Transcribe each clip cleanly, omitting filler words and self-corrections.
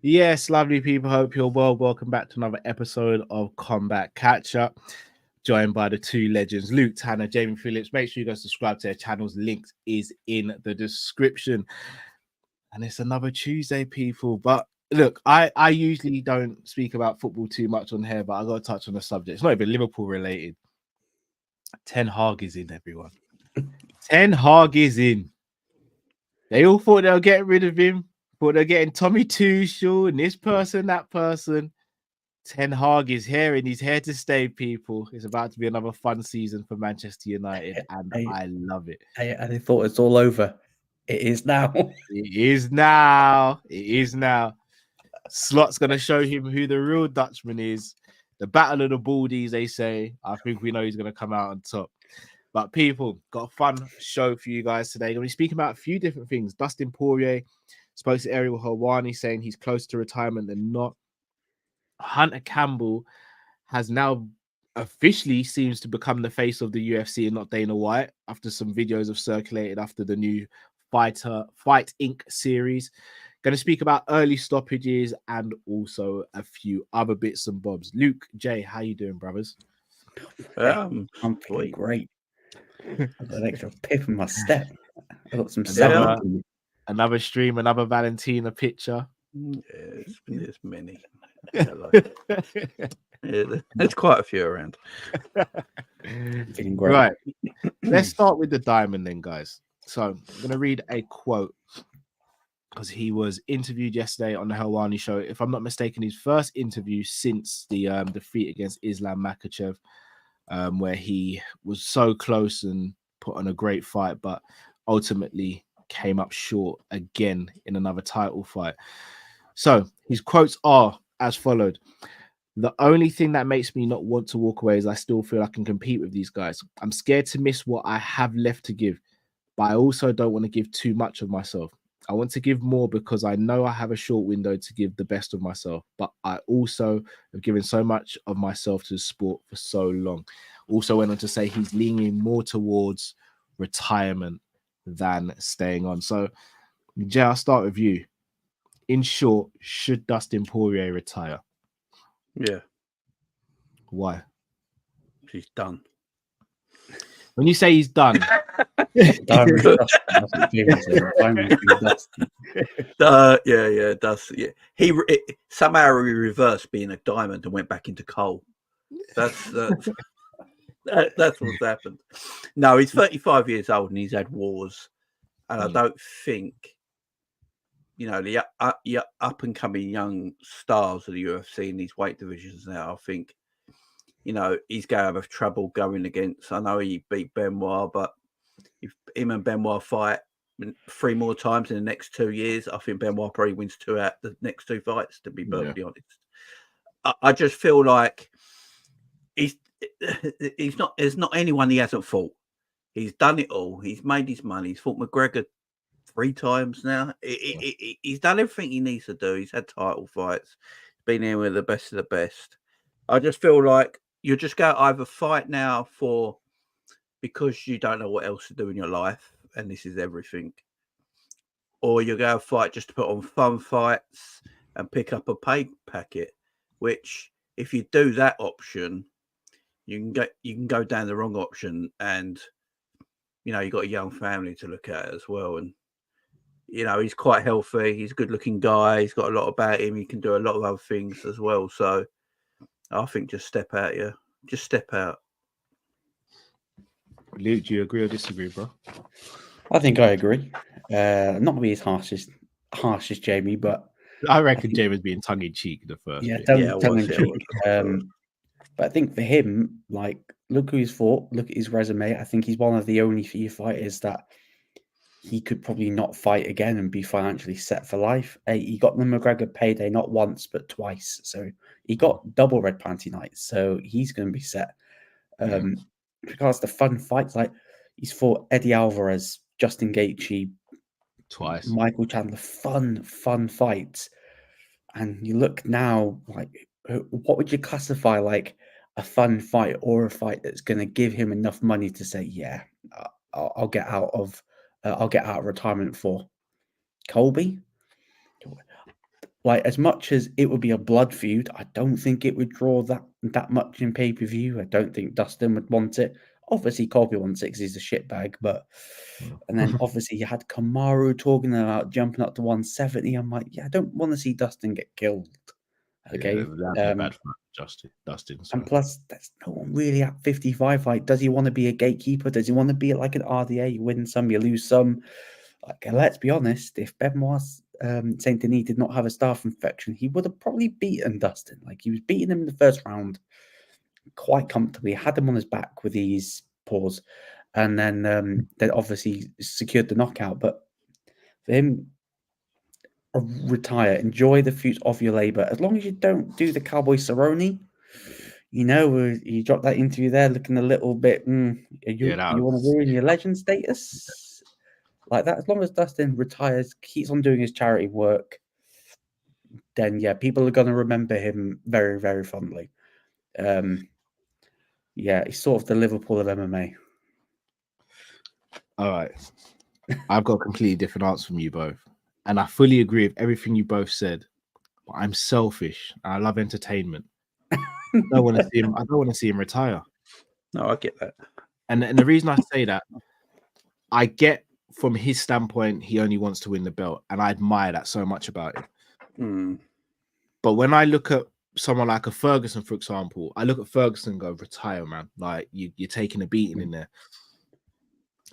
Yes, lovely people. Hope you're well. Welcome back to another episode of Combat Catch Up. Joined by the two legends, Luke Tanner, Jamie Phillips. Make sure you go subscribe to their channels. Links is in the description. And it's another Tuesday, people. But look, I usually don't speak about football too much on here, but I got to touch on the subject. It's not even Liverpool related. Ten Hag is in, everyone. Ten Hag is in. They all thought they were getting rid of him. Thought they're getting Tommy Tuchel and this person, that person. Ten Hag is here and he's here to stay, people. It's about to be another fun season for Manchester United, and I love it. And they thought it's all over. It is now. It is now. It is now. Slot's going to show him who the real Dutchman is. The battle of the Baldies, they say. I think we know he's going to come out on top. But people, got a fun show for you guys today. We're going to be speaking about a few different things. Dustin Poirier spoke to Ariel Helwani saying he's closer to retirement than not. Hunter Campbell has now officially seems to become the face of the UFC and not Dana White after some videos have circulated after the new Fight Inc. series. Going to speak about early stoppages and also a few other bits and bobs. Luke, Jay, how you doing, brothers? I'm feeling great. I've got an extra pip in my step. I've got some another stream, another Valentina picture. Yeah, there's many. There's quite a few around. Feeling great. Right. Let's start with the diamond then, guys. So I'm going to read a quote because he was interviewed yesterday on the Helwani show. If I'm not mistaken, his first interview since the defeat against Islam Makhachev, where he was so close and put on a great fight, but ultimately came up short again in another title fight. So his quotes are as followed. The only thing that makes me not want to walk away is I still feel I can compete with these guys. I'm scared to miss what I have left to give, but I also don't want to give too much of myself. I want to give more because I know I have a short window to give the best of myself, but I also have given so much of myself to the sport for so long. Also went on to say he's leaning more towards retirement than staying on. So, Jay, I'll start with you. In short, should Dustin Poirier retire? Yeah. Why? He's done. When you say he's done, yeah, Dustin. Yeah, he somehow he reversed being a diamond and went back into coal. That's what's happened. No, he's 35 years old and he's had wars, and I don't think, the up and coming young stars of the UFC in these weight divisions now. I think, he's going to have trouble going against. I know he beat Benoit, but if him and Benoit fight 3 more times in the next 2 years, I think Benoit probably wins 2 out the next 2 fights, to be perfectly honest. I just feel like he's not. There's not anyone he hasn't fought. He's done it all. He's made his money. He's fought McGregor 3 times now. He's done everything he needs to do. He's had title fights. He's been in with the best of the best. I just feel like you're just going to either fight now because you don't know what else to do in your life, and this is everything, or you're going to fight just to put on fun fights and pick up a pay packet, which if you do that option, you can go down the wrong option, and you've got a young family to look at as well. And he's quite healthy, he's a good looking guy, he's got a lot about him, he can do a lot of other things as well. So I think just step out. Just step out. Luke, do you agree or disagree, bro? I think I agree. Not to be as harsh as Jamie, but I reckon Jamie's being tongue in cheek the first. Yeah, tongue in cheek. But I think for him, like, look who he's fought, look at his resume. I think he's one of the only few fighters that he could probably not fight again and be financially set for life. He got the McGregor payday not once but twice, so he got double red panty nights. So he's going to be set. Regards to fun fights, like he's fought Eddie Alvarez, Justin Gaethje twice, Michael Chandler, fun fights. And you look now, like, what would you classify like a fun fight or a fight that's going to give him enough money to say, yeah, I'll get out of retirement for? Colby? like, as much as it would be a blood feud, I don't think it would draw that much in pay-per-view. I don't think Dustin would want it. Obviously, Colby wants it because he's a shitbag, but and then obviously you had Kamaru talking about jumping up to 170. I'm like, yeah, I don't want to see Dustin get killed. Okay, Yeah, that'd be bad for Dustin. So. and plus, there's no one really at 55. Like, does he want to be a gatekeeper? Does he want to be like an RDA? You win some, you lose some. Like, let's be honest, if Benoit Saint Denis did not have a staph infection, he would have probably beaten Dustin. Like, he was beating him in the first round quite comfortably, had him on his back with his paws, and then obviously secured the knockout. But for him, retire, enjoy the fruits of your labor. As long as you don't do the Cowboy Cerrone, you dropped that interview there looking a little bit. You want to ruin your legend status like that? As long as Dustin retires, keeps on doing his charity work, then yeah, people are going to remember him very, very fondly. Yeah, he's sort of the Liverpool of MMA. All right. I've got a completely different answer from you both. And I fully agree with everything you both said. But I'm selfish. I love entertainment. I don't want to see him retire. No, I get that. And the reason I say that, I get from his standpoint, he only wants to win the belt. And I admire that so much about him. But when I look at someone like a Ferguson, for example, I look at Ferguson and go, retire, man. Like, you're taking a beating in there.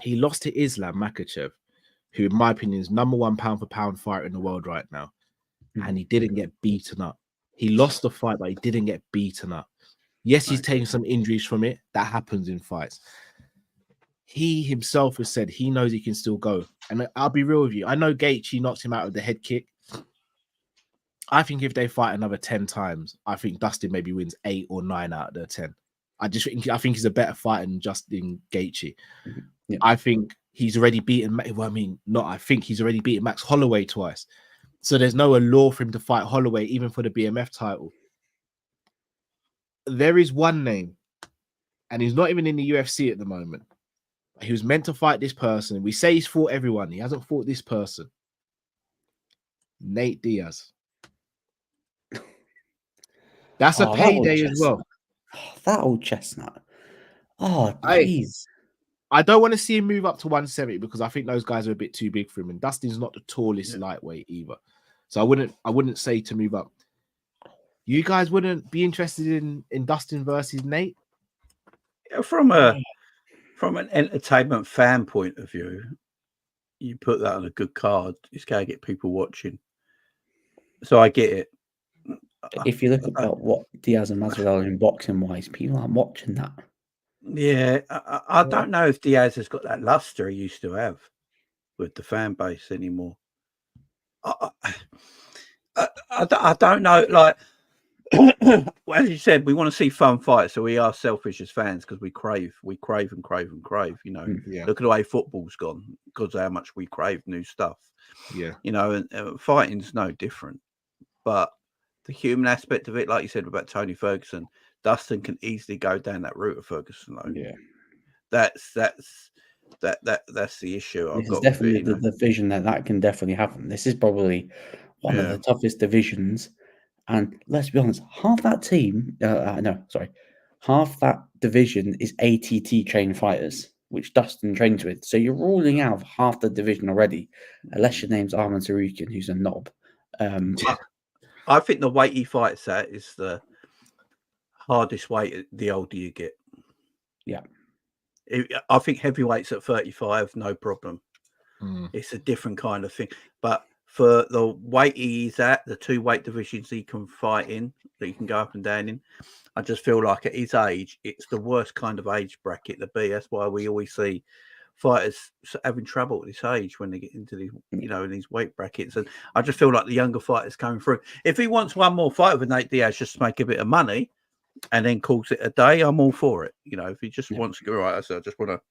He lost to Islam Makhachev, who, in my opinion, is #1 pound for pound fighter in the world right now. And he didn't get beaten up. He lost the fight, but he didn't get beaten up. Yes, he's taken some injuries from it. That happens in fights. He himself has said he knows he can still go. And I'll be real with you. I know Gaethje knocked him out with the head kick. I think if they fight another 10 times, I think Dustin maybe wins 8 or 9 out of the 10. I think he's a better fighter than Justin Gaethje. Yeah. I think he's already beaten. Well, I mean, not. I think he's already beaten Max Holloway twice. So there's no allure for him to fight Holloway, even for the BMF title. There is one name, and he's not even in the UFC at the moment. He was meant to fight this person. We say he's fought everyone. He hasn't fought this person. Nate Diaz. That's a payday as well. That old chestnut. Oh, jeez. I don't want to see him move up to 170 because I think those guys are a bit too big for him. And Dustin's not the tallest lightweight either. So I wouldn't say to move up. You guys wouldn't be interested in Dustin versus Nate? Yeah, from an entertainment fan point of view, you put that on a good card, it's going to get people watching. So I get it. If you look at what Diaz and Masvidal in boxing wise, people aren't watching that. Yeah, I don't know if Diaz has got that luster he used to have with the fan base anymore. I don't know. Like, well, as you said, we want to see fun fights, so we are selfish as fans because we crave and crave. You know, Look at the way football's gone because of how much we crave new stuff. Yeah, you know, and fighting's no different. But the human aspect of it, like you said about Tony Ferguson, Dustin can easily go down that route of Ferguson. Though. Yeah, that's the issue. I've got definitely the division that can definitely happen. This is probably one of the toughest divisions, and let's be honest, half that team, half that division is ATT trained fighters, which Dustin trains with. So you're ruling out half the division already, unless your name's Arman Tsarukyan, who's a knob. I think the weight he fights at is the hardest weight the older you get. Yeah. I think heavyweights at 35, no problem. It's a different kind of thing. But for the weight he's at, the 2 weight divisions he can fight in, that he can go up and down in, I just feel like at his age, it's the worst kind of age bracket to be. That's why we always see fighters having trouble at this age when they get into the, in these weight brackets. And I just feel like the younger fighters coming through. If he wants one more fight with Nate Diaz just to make a bit of money and then calls it a day, I'm all for it. If he just wants to go, right, so I just want to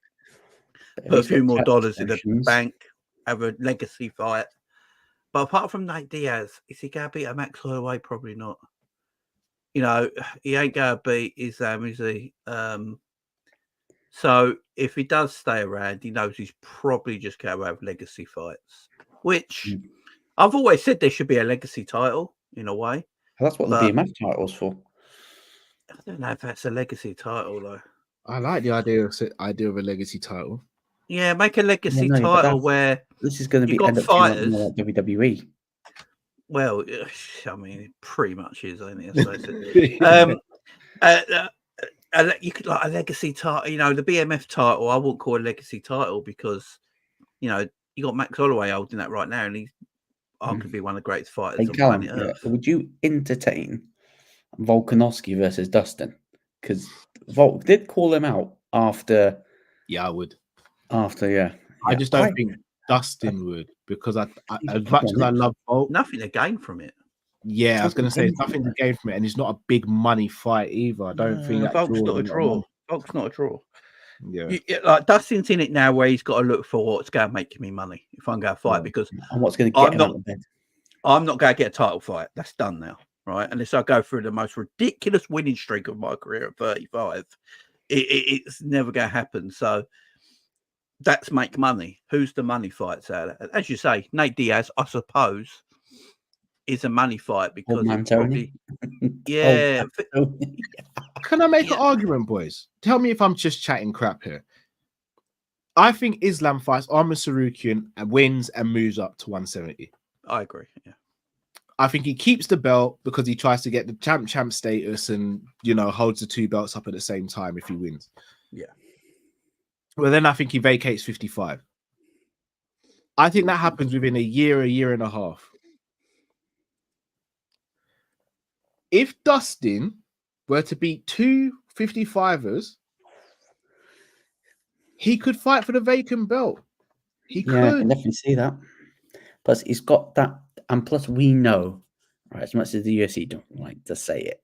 put a few more dollars in the bank, have a legacy fight. But apart from Nate Diaz, is he going to beat a Max Holloway? Probably not. He ain't going to beat Islam, is he? So if he does stay around, he knows he's probably just going to have legacy fights, which I've always said there should be a legacy title in a way. That's what the BMF title's for. I don't know if that's a legacy title though. I like the idea of a legacy title. Yeah, make a legacy title where this is going to be end up fighters more like WWE. Well, I mean, it pretty much is, ain't it? You could like a legacy title. You know, the BMF title. I wouldn't call a legacy title because, you know, you got Max Holloway holding that right now, and he's arguably one of the greatest fighters on planet Earth. Would you entertain Volkanovski versus Dustin? Because Volk did call him out after. Yeah, I would. After, I just don't think Dustin would, because I as much as I love Volk, nothing to gain from it. Yeah, I was going to say there's nothing to gain from it, and it's not a big money fight either. I don't think that Volk's not a draw. Volk's not a draw. Yeah, like Dustin's in it now, where he's got to look for what's going to make me money if I'm going to fight, because and what's going to get him out of bed. I'm not going to get a title fight. That's done now, right? Unless I go through the most ridiculous winning streak of my career at 35, it's never going to happen. So that's make money. Who's the money fights out of it? As you say, Nate Diaz, I suppose, is a money fight because probably, yeah. Can I make an argument, boys? Tell me if I'm just chatting crap here. I think Islam fights Arman Tsarukyan and wins and moves up to 170. I agree. Yeah. I think he keeps the belt because he tries to get the champ status and, you know, holds the two belts up at the same time if he wins. Yeah. Well, then I think he vacates 55. I think that happens within a year and a half. If Dustin were to beat two 55ers, he could fight for the vacant belt. He could. I can definitely see that. Plus, he's got that, and plus we know, right, as much as the UFC don't like to say it,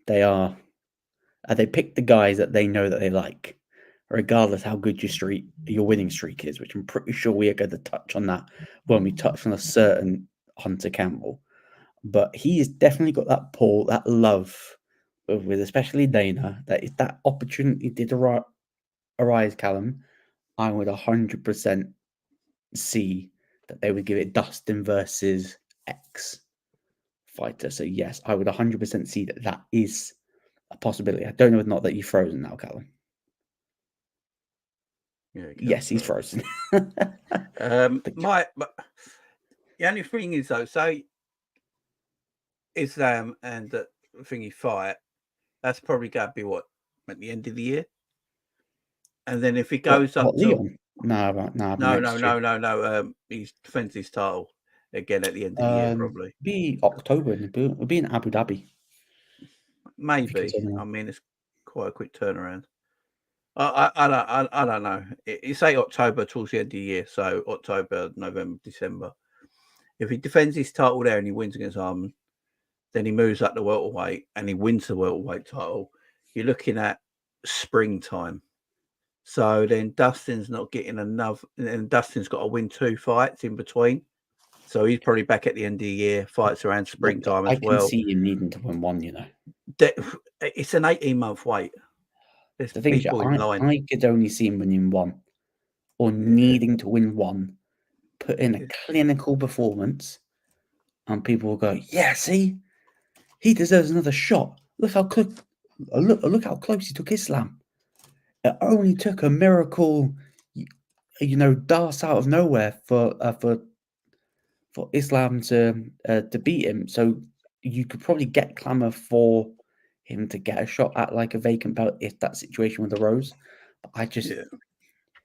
they are. They pick the guys that they know that they like, regardless how good your winning streak is, which I'm pretty sure we are going to touch on that when we touch on a certain Hunter Campbell. But he's definitely got that pull, that love with especially Dana, that if that opportunity did arise, Callum, I would 100% see that they would give it Dustin versus X fighter. So yes, I would 100% see that is a possibility. I don't know if not that you're frozen now, Callum. Yeah, yes, he's frozen. But the only thing is though, so Islam and the thingy fight, that's probably going to be what at the end of the year, and then if he goes up to Leon? No. He defends his title again at the end of the year, probably. Be October. It'll be in Abu Dhabi. Maybe. I mean, it's quite a quick turnaround. I don't know. It's say October towards the end of the year, so October, November, December. If he defends his title there and he wins against Arman, then he moves up to welterweight and he wins the welterweight title. You're looking at springtime. So then Dustin's not getting enough, and Dustin's got to win 2 fights in between. So he's probably back at the end of the year, fights around springtime as well. I can see him needing to win one, you know. It's an 18-month wait. The thing is, I could only see him winning one or needing to win one, put in a clinical performance, and people will go, yeah, see, he deserves another shot. Look how close he took Islam. It only took a miracle, you know, dance out of nowhere for Islam to beat him. So you could probably get clamour for him to get a shot at like a vacant belt if that situation would arose. But I just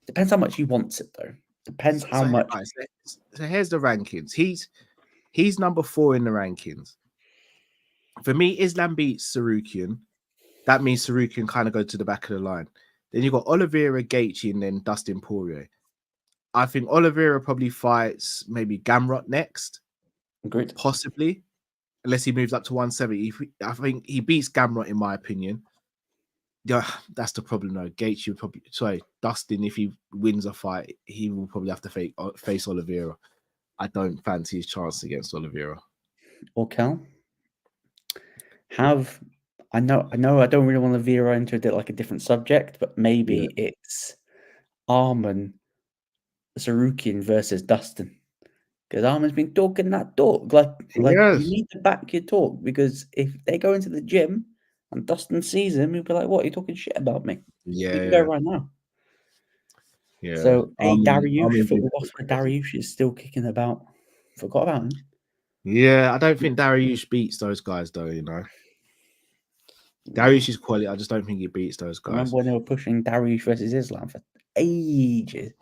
depends how much he wants it though. Depends how much. So here's the rankings. He's number 4 in the rankings. For me, Islam beats Tsarukyan. That means Tsarukyan kind of go to the back of the line. Then you've got Oliveira, Gaethje, and then Dustin Poirier. I think Oliveira probably fights maybe Gamrot next. Agreed. Possibly. Unless he moves up to 170. I think he beats Gamrot, in my opinion. Yeah, that's the problem, though. Gaethje would probably... Sorry, Dustin, if he wins a fight, he will probably have to face Oliveira. I don't fancy his chance against Oliveira. Or Cal? I know I don't really want to veer into a different subject, but maybe it's Arman Tsarukyan versus Dustin. Because Armin's been talking that talk. Like Yes. you need to back your talk, because if they go into the gym and Dustin sees him, he'll be like, "What? Are you talking shit about me?" Yeah. You can go right now. Yeah. So, Armin Dariush, did football gospel Dariush is still kicking about. Forgot about him. Yeah, I don't think Dariush beats those guys, though. You know, Dariush is quality. I just don't think he beats those I guys. remember when they were pushing Dariush versus Islam for ages.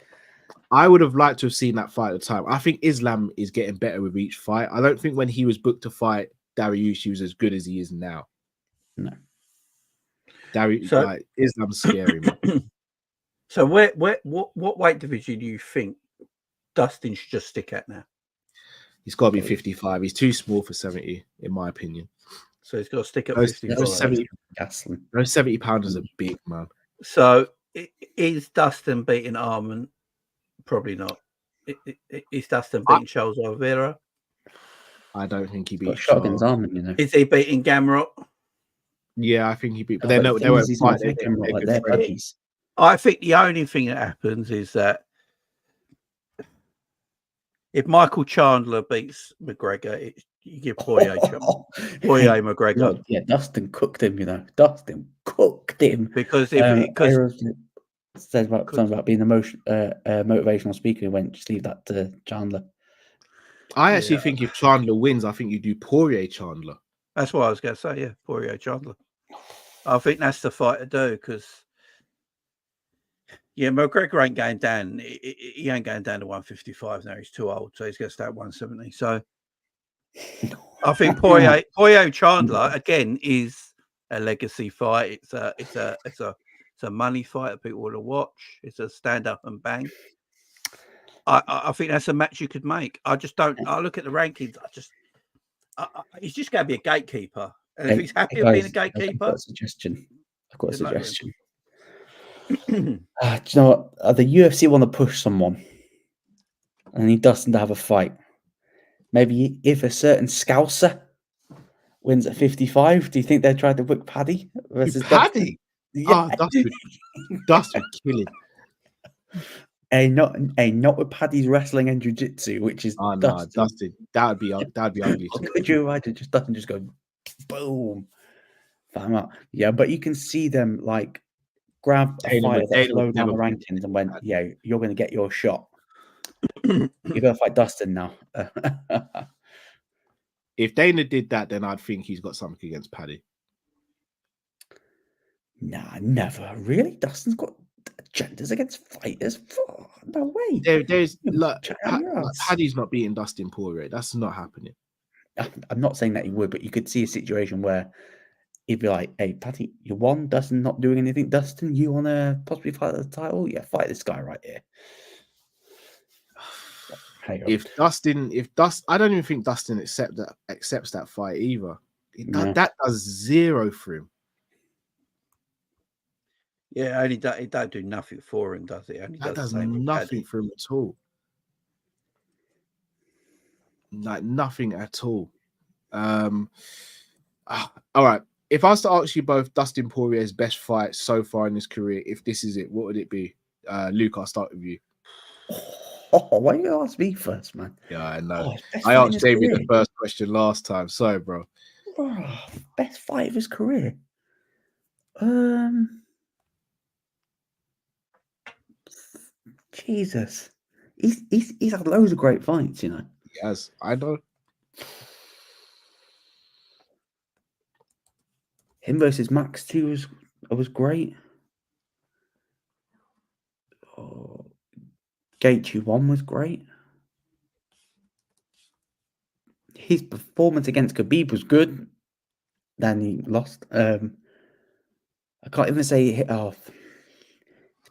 I would have liked to have seen that fight at the time. I think Islam is getting better with each fight. I don't think when he was booked to fight Dariush, he was as good as he is now. No. Dariush, So- like, Islam's scary, man. So what weight division do you think Dustin should just stick at now? He's got to be 55. He's too small for 70, in my opinion. So he's got to stick at Those 55. 70 pounders are big, man. So is Dustin beating Armin? Probably not. Is Dustin beating Charles Oliveira? I don't think he beats Shot against Charles. Armin, you know. Is he beating Gamrot? Yeah, I think he beat. But No, they but the won't thing is, he's fight. not fighting like good they're friends. buddies. I think the only thing that happens is that if Michael Chandler beats McGregor, you give Poirier McGregor. No, yeah, Dustin cooked him, you know. Dustin cooked him. Because said about something about being a motivational speaker. He went, just leave that to Chandler. I actually think if Chandler wins, I think you do Poirier Chandler. That's what I was going to say. Yeah, Poirier Chandler. I think that's the fight to do, because McGregor ain't going down. He ain't going down to 155 now. He's too old, so he's going to stay at 170. So I think Poirier Chandler again is a legacy fight. It's a money fight that people want to watch. It's a stand up and bang. I think that's a match you could make. I just don't. I look at the rankings. He's just going to be a gatekeeper, and if he's happy with being a gatekeeper, I've got a suggestion. Do you know what? The UFC want to push someone, and he doesn't have a fight. Maybe if a certain Scouser wins at 55, do you think they tried to book Paddy versus Paddy? Yeah. Oh, Dustin killing. Not with Paddy's wrestling and jiu-jitsu, which is Dustin. That'd be ugly. Could you imagine Dustin just go boom, bam up? Yeah, but you can see them like grab a fighter that's low down the rankings and went, yeah, you're going to get your shot. You're going to fight Dustin now. If Dana did that, then I'd think he's got something against Paddy. Nah, never. Really? Dustin's got agendas against fighters? Oh, no way. There's Paddy's not beating Dustin Poirier. That's not happening. I'm not saying that he would, but you could see a situation where he'd be like, hey, Paddy, you won. Dustin not doing anything. Dustin, you want to possibly fight the title? Yeah, fight this guy right here. I don't even think Dustin accepts that fight either. That does zero for him. Yeah, it don't do nothing for him, does it? That does nothing for him at all. Like nothing at all. All right. If I was to ask you both Dustin Poirier's best fight so far in his career, if this is it, what would it be? Luke, I'll start with you. Oh, why you ask me first, man? Yeah, I know. I asked David the first question last time. Sorry, bro. Best fight of his career. Jesus. He's had loads of great fights, you know. Yes, I know. Him versus Max 2 was great. Oh, Gaethje 1 was great. His performance against Khabib was good. Then he lost. I can't even say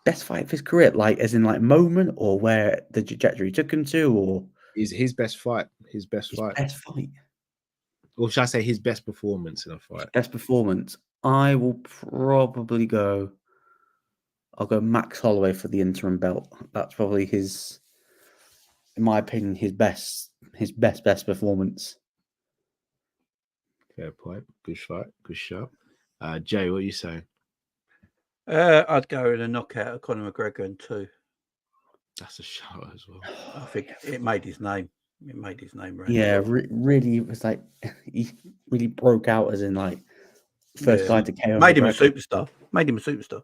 best fight of his career, like as in like moment or where the trajectory took him to, or is his best fight. His best fight. Or should I say his best performance in a fight? Best performance. I will probably go. I'll go Max Holloway for the interim belt. That's probably his, in my opinion, his best performance. Fair point. Good fight. Good shot. Jay, what are you saying? I'd go in a knockout of Conor McGregor in 2. That's a shot as well. I think it made his name. It made his name right. Yeah, really, it was like he really broke out as in like first guy to KO. Made him a superstar. Made him a superstar.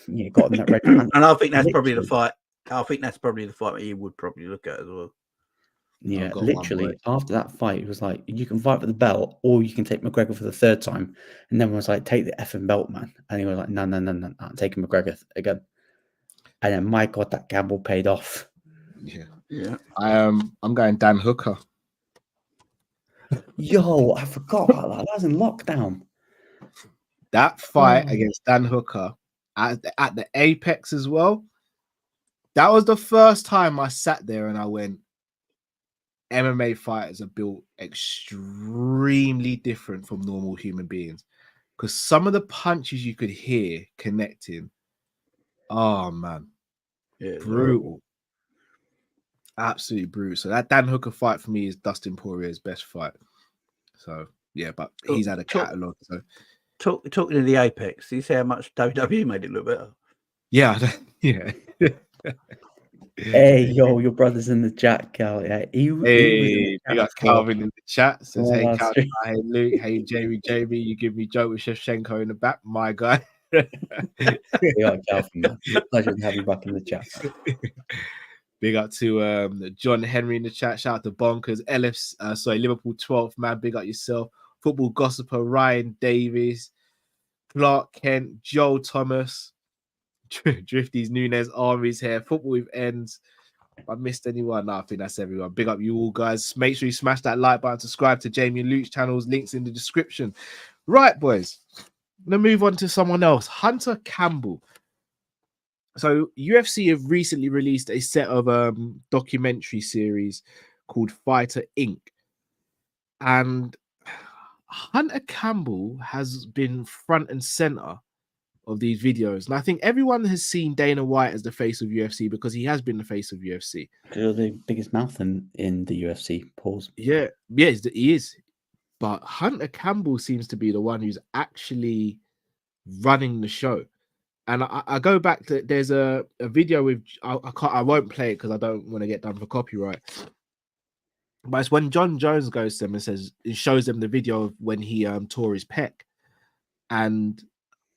Yeah, got him that red. And I think that's probably the fight. I think that's probably the fight he would probably look at as well. Yeah, literally after that fight, it was like, you can fight for the belt or you can take McGregor for the third time. And then was like, take the effing belt, man. And he was like, no, I'm taking McGregor again. And then, my God, that gamble paid off. Yeah. I'm going Dan Hooker. Yo, I forgot about that. That was in lockdown. That fight against Dan Hooker at the Apex as well. That was the first time I sat there and I went, MMA fighters are built extremely different from normal human beings, because some of the punches you could hear connecting, oh man, brutal, absolutely brutal. So that Dan Hooker fight for me is Dustin Poirier's best fight. So yeah, but he's had a catalog. So talking to the Apex, you see how much WWE made it look better? Yeah, yeah. Hey, yo, your brother's in the chat, Cal. Yeah, we got Calvin in the chat. Says, hey, that's Calvin, hey, Luke, hey, Jamie, you give me joke with Shevchenko in the back, my guy. Yeah, Calvin, man. Pleasure to have you back in the chat. Big up to John Henry in the chat. Shout out to Bonkers, Liverpool 12th man. Big up yourself. Football gossiper Ryan Davies, Clark Kent, Joel Thomas, Drifty's Nunez, Army's here. Football with ends. If I missed anyone, no, I think that's everyone. Big up you all, guys. Make sure you smash that like button. Subscribe to Jamie and Luke's channels. Links in the description. Right, boys. I'm gonna move on to someone else. Hunter Campbell. So UFC have recently released a set of documentary series called Fighter Inc. And Hunter Campbell has been front and center of these videos. And I think everyone has seen Dana White as the face of UFC because he has been the face of UFC. You're the biggest mouth in the UFC. Pause. Yeah, he is. But Hunter Campbell seems to be the one who's actually running the show. And I go back to, there's a video with, I won't play it because I don't want to get done for copyright. But it's when John Jones goes to them and says, it shows them the video of when he tore his pec. And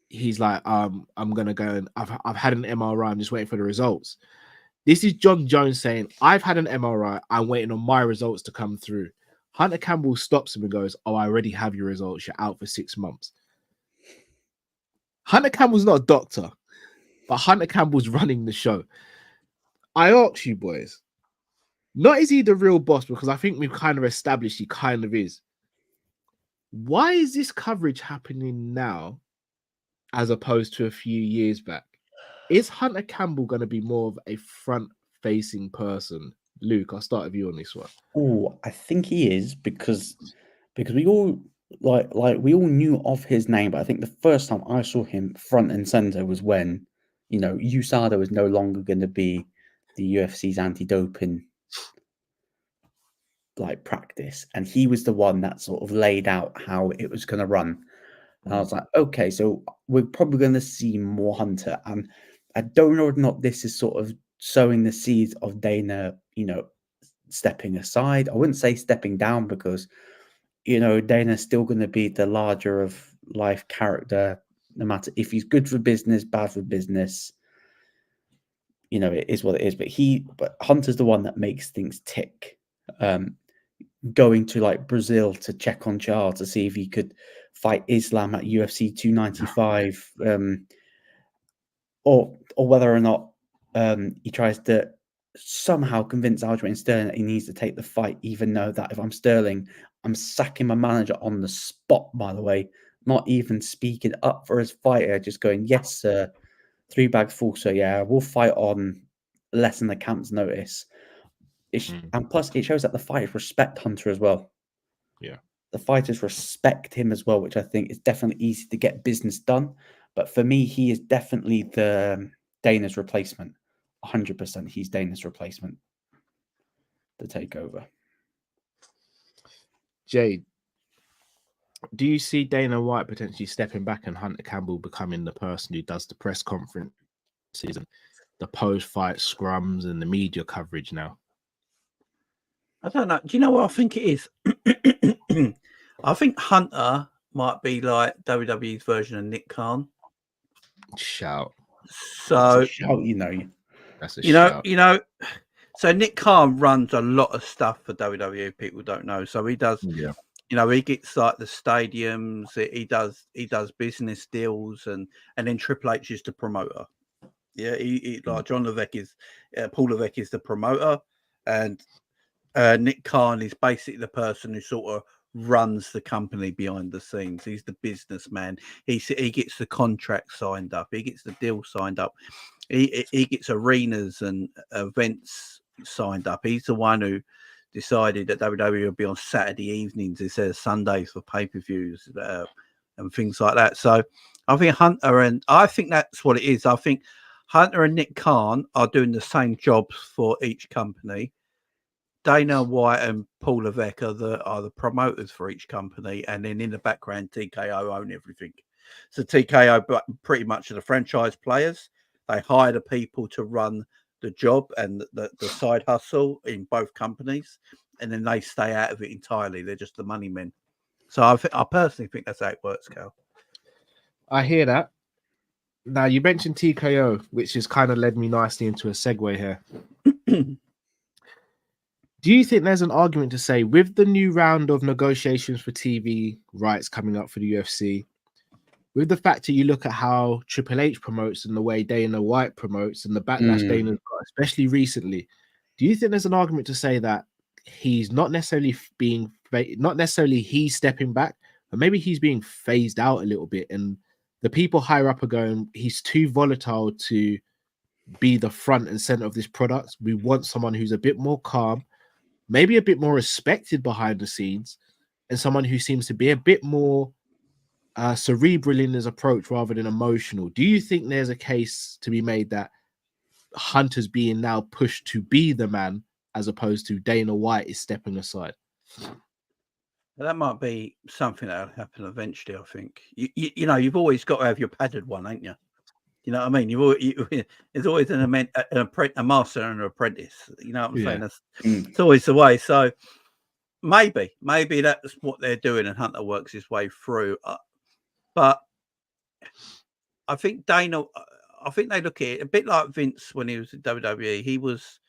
he's like, I'm gonna go and I've had an MRI, I'm just waiting for the results. This is John Jones saying, I've had an MRI, I'm waiting on my results to come through. Hunter Campbell stops him and goes, oh, I already have your results, you're out for 6 months. Hunter Campbell's not a doctor, but Hunter Campbell's running the show. I ask you, boys, not is he the real boss, because I think we've kind of established he kind of is. Why is this coverage happening now as opposed to a few years back? Is Hunter Campbell going to be more of a front-facing person? Luke, I'll start with you on this one. Oh, I think he is because we all like we all knew of his name, but I think the first time I saw him front and center was when, you know, USADA was no longer going to be the UFC's anti-doping like practice, and he was the one that sort of laid out how it was going to run. And I was like, okay, so we're probably going to see more Hunter. And I don't know whether or not this is sort of sowing the seeds of Dana, you know, stepping aside. I wouldn't say stepping down because, you know, Dana's still going to be the larger of life character, no matter if he's good for business, bad for business. You know, it is what it is. But Hunter's the one that makes things tick. Going to like Brazil to check on Charles to see if he could fight Islam at UFC 295, or whether or not he tries to somehow convince Aljamain Sterling that he needs to take the fight, even though that if I'm Sterling, I'm sacking my manager on the spot, by the way, not even speaking up for his fighter, just going, yes, sir, 3 bags full, so yeah, we'll fight on less than the camp's notice. And plus, it shows that the fighters respect Hunter as well. Yeah. The fighters respect him as well, which I think is definitely easy to get business done. But for me, he is definitely the Dana's replacement. 100% he's Dana's replacement to take over. Jade, do you see Dana White potentially stepping back and Hunter Campbell becoming the person who does the press conferences and the post-fight scrums and the media coverage now? I don't know. Do you know what I think it is? I think Hunter might be like WWE's version of Nick Khan. Shout. So Shout, That's a you know, shout. So Nick Khan runs a lot of stuff for WWE. People don't know. So he does. Yeah. He gets like the stadiums. He does business deals, and then Triple H is the promoter. Yeah, he like John Levesque is Paul Levesque is the promoter, and Nick Khan is basically the person who sort of runs the company behind the scenes. He's the businessman. He gets the contract signed up. He gets the deal signed up. He gets arenas and events signed up. He's the one who decided that WWE would be on Saturday evenings instead of Sundays for pay-per-views and things like that. So I think I think that's what it is. I think Hunter and Nick Khan are doing the same jobs for each company. Dana White and Paul Levesque are the promoters for each company, and then in the background, TKO own everything. So TKO pretty much are the franchise players. They hire the people to run the job and the side hustle in both companies, and then they stay out of it entirely. They're just the money men. So I personally think that's how it works, Cal. I hear that. Now, you mentioned TKO, which has kind of led me nicely into a segue here. Do you think there's an argument to say, with the new round of negotiations for TV rights coming up for the UFC, with the fact that you look at how Triple H promotes and the way Dana White promotes and the backlash Dana's got, especially recently, do you think there's an argument to say that he's not necessarily he's stepping back, but maybe he's being phased out a little bit, and the people higher up are going, he's too volatile to be the front and center of this product. We want someone who's a bit more calm, maybe a bit more respected behind the scenes, and someone who seems to be a bit more cerebral in his approach rather than emotional. Do you think there's a case to be made that Hunter's being now pushed to be the man as opposed to Dana White is stepping aside? That might be something that'll happen eventually. I think you've always got to have your padded one, ain't you? You know what I mean? There's always a master and an apprentice. You know what I'm saying? It's always the way. So maybe that's what they're doing, and Hunter works his way through. But I think they look at it a bit like Vince when he was at WWE. He was,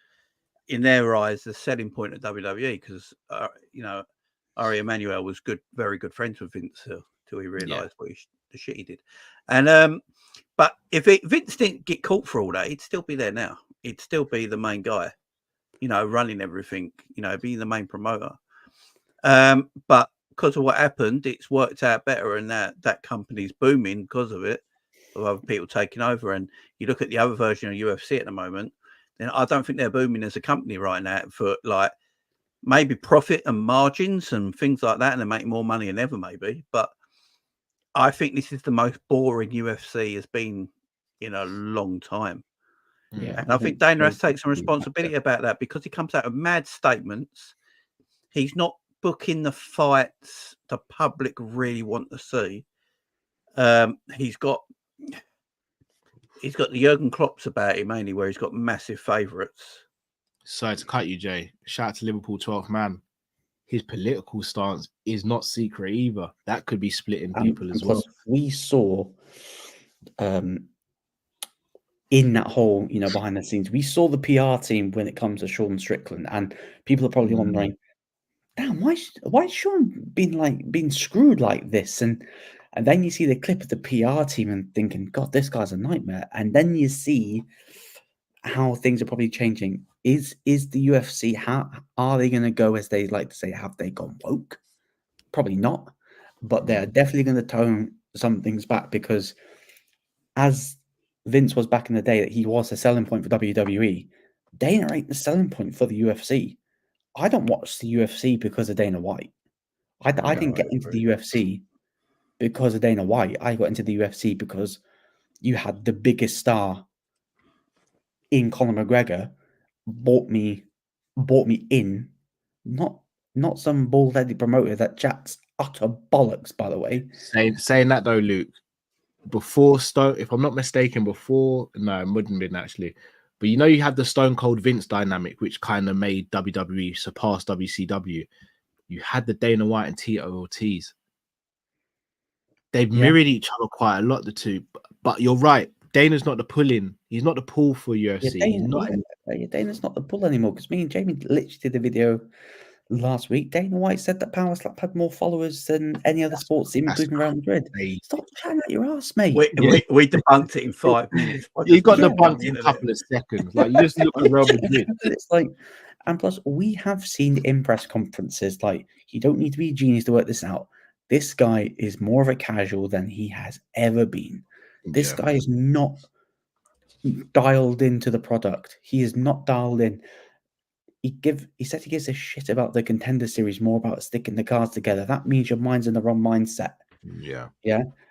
in their eyes, the selling point of WWE because Ari Emanuel was very good friends with Vince till he realised the shit he did. And but if Vince didn't get caught for all that, he'd still be there now. He'd still be the main guy, running everything, being the main promoter. But because of what happened, it's worked out better, and that company's booming because of it, of other people taking over. And you look at the other version of UFC at the moment, then I don't think they're booming as a company right now for like maybe profit and margins and things like that, and they're making more money than ever, maybe. But I think this is the most boring UFC has been in a long time. Yeah, and I think Dana has to take some responsibility about that because he comes out with mad statements. He's not booking the fights the public really want to see. He's got the Jurgen Klopps about him mainly, where he's got massive favourites. Sorry to cut you, Jay. Shout out to Liverpool 12th man. His political stance is not secret either. That could be splitting people as well. We saw in that whole, behind the scenes, we saw the PR team when it comes to Sean Strickland, and people are probably wondering, damn, why is Sean being screwed like this? And then you see the clip of the PR team and thinking, God, this guy's a nightmare. And then you see how things are probably changing. Is the UFC, how are they going to go, as they like to say, have they gone woke? Probably not, but they're definitely going to tone some things back, because as Vince was back in the day, that he was a selling point for WWE, Dana ain't the selling point for the UFC. I don't watch the UFC because of Dana White. I didn't get into the UFC because of Dana White. I got into the UFC because you had the biggest star in Conor McGregor bought me in, not some bald-headed promoter that chats utter bollocks, by the way. Saying that though, Luke, before if I'm not mistaken, no, it wouldn't have been actually. But you had the Stone Cold Vince dynamic, which kind of made WWE surpass WCW. You had the Dana White and Tito Ortiz. They've mirrored each other quite a lot, the two. But you're right. Dana's not the pull-in. He's not the pull for UFC. Dana's not the pull anymore, because me and Jamie literally did a video last week. Dana White said that Power Slap had more followers than any other sports team, including Real Madrid. Stop chatting out your ass, mate. We debunked it in 5 minutes. You got debunked in a couple of seconds. Like, you just look at Real Madrid. It's like, and plus, we have seen in press conferences, like, you don't need to be a genius to work this out. This guy is more of a casual than he has ever been. This guy is not dialed into the product. He is not dialed in. He said he gives a shit about the Contender Series, more about sticking the cards together. That means your mind's in the wrong mindset. Yeah.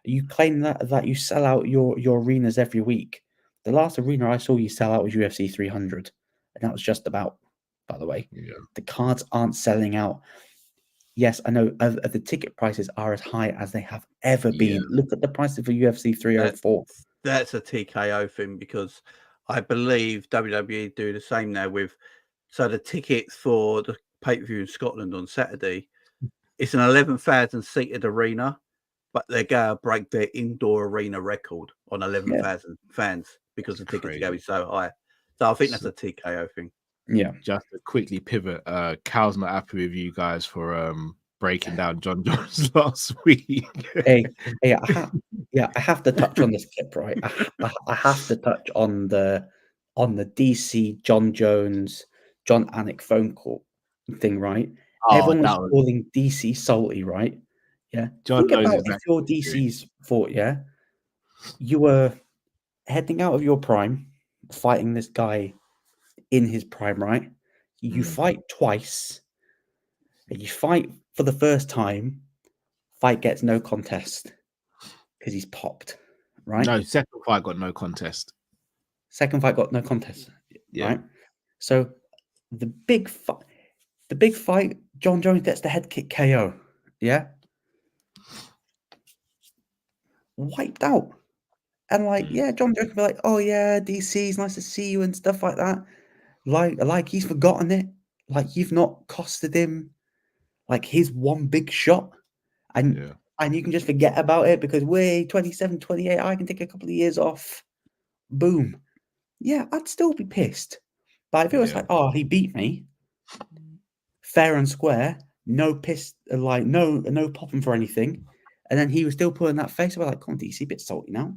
You claim that you sell out your arenas every week. The last arena I saw you sell out was UFC 300, and that was just about, by the way. The cards aren't selling out. Yes, I know the ticket prices are as high as they have ever been. Look at the price of a UFC 304. That's a TKO thing, because I believe WWE do the same now with. So the tickets for the pay-per-view in Scotland on Saturday, it's an 11,000 seated arena, but they're going to break their indoor arena record on 11,000 fans because the tickets are going so high. So I think that's a TKO thing. Yeah. Just to quickly pivot, Cal's not happy with you guys for breaking down John Jones last week. I have to touch on this clip, right? I have to touch on the DC John Jones, John Anik phone call thing, right? Everyone was calling DC salty, right? Yeah. Think about if you're DC's fault, yeah? You were heading out of your prime, fighting this guy in his prime, right? You fight twice, and you fight for the first time, fight gets no contest because he's popped, right? No, second fight got no contest. Second fight got no contest, right? So the big fight, John Jones gets the head kick KO, yeah? Wiped out. And John Jones can be like, oh yeah, DC's nice to see you and stuff like that. Like he's forgotten it. Like you've not costed him like his one big shot. And you can just forget about it because we're 27, 28, I can take a couple of years off. Boom. Yeah, I'd still be pissed. But if it was like, oh, he beat me, fair and square, no piss, like no popping for anything, and then he was still pulling that face, I'd be like, come on, DC, a bit salty now.